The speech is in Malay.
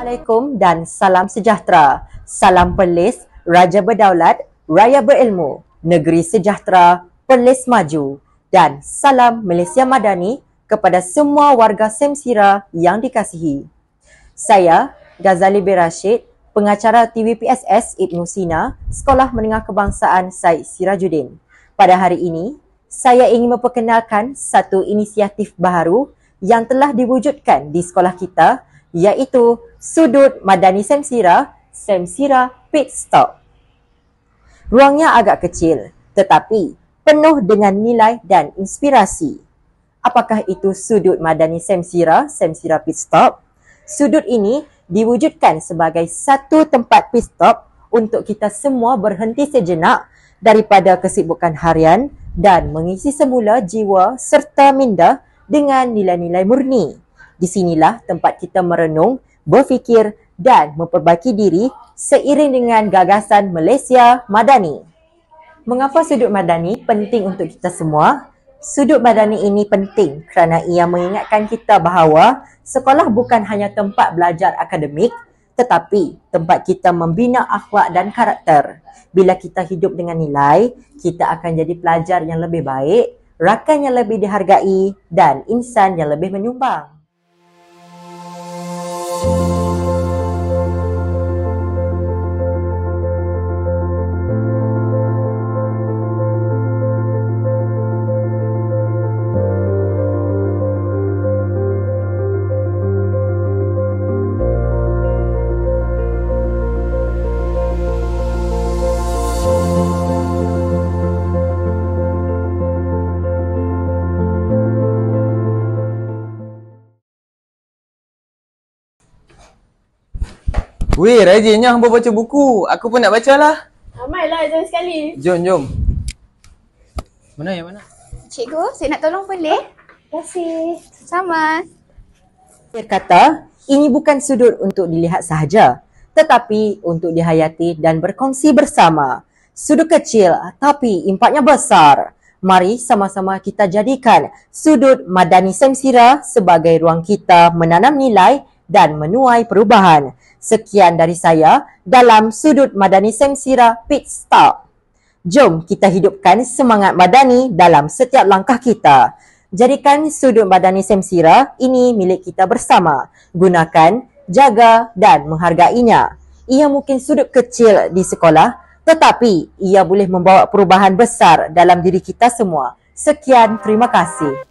Assalamualaikum dan salam sejahtera. Salam Perlis, Raja Berdaulat, Raya Berilmu, Negeri Sejahtera, Perlis Maju. Dan salam Malaysia Madani kepada semua warga Semsira yang dikasihi. Saya, Ghazali bin Rashid, pengacara TVPSS Ibnu Sina, Sekolah Menengah Kebangsaan Syed Sirajuddin. Pada hari ini, saya ingin memperkenalkan satu inisiatif baru yang telah diwujudkan di sekolah kita, iaitu Sudut Madani Semsira, Semsira Pit Stop. Ruangnya agak kecil, tetapi penuh dengan nilai dan inspirasi. Apakah itu Sudut Madani Semsira, Semsira Pit Stop? Sudut ini diwujudkan sebagai satu tempat pit stop untuk kita semua berhenti sejenak daripada kesibukan harian dan mengisi semula jiwa serta minda dengan nilai-nilai murni. Di sinilah tempat kita merenung, berfikir dan memperbaiki diri seiring dengan gagasan Malaysia Madani. Mengapa sudut madani penting untuk kita semua? Sudut madani ini penting kerana ia mengingatkan kita bahawa sekolah bukan hanya tempat belajar akademik, tetapi tempat kita membina akhlak dan karakter. Bila kita hidup dengan nilai, kita akan jadi pelajar yang lebih baik, rakan yang lebih dihargai dan insan yang lebih menyumbang. Weh, rajinnya hangpa baca buku. Aku pun nak baca lah. Ramailah jom sekali. Jom. Mana yang mana? Cikgu, saya nak tolong boleh? Terima kasih. Sama. Dia kata, ini bukan sudut untuk dilihat sahaja, tetapi untuk dihayati dan berkongsi bersama. Sudut kecil tapi impaknya besar. Mari sama-sama kita jadikan Sudut Madani Semsira sebagai ruang kita menanam nilai dan menuai perubahan. Sekian dari saya dalam Sudut Madani Semsira Pit Stop. Jom kita hidupkan semangat madani dalam setiap langkah kita. Jadikan Sudut Madani Semsira ini milik kita bersama. Gunakan, jaga dan menghargainya. Ia mungkin sudut kecil di sekolah, tetapi ia boleh membawa perubahan besar dalam diri kita semua. Sekian, terima kasih.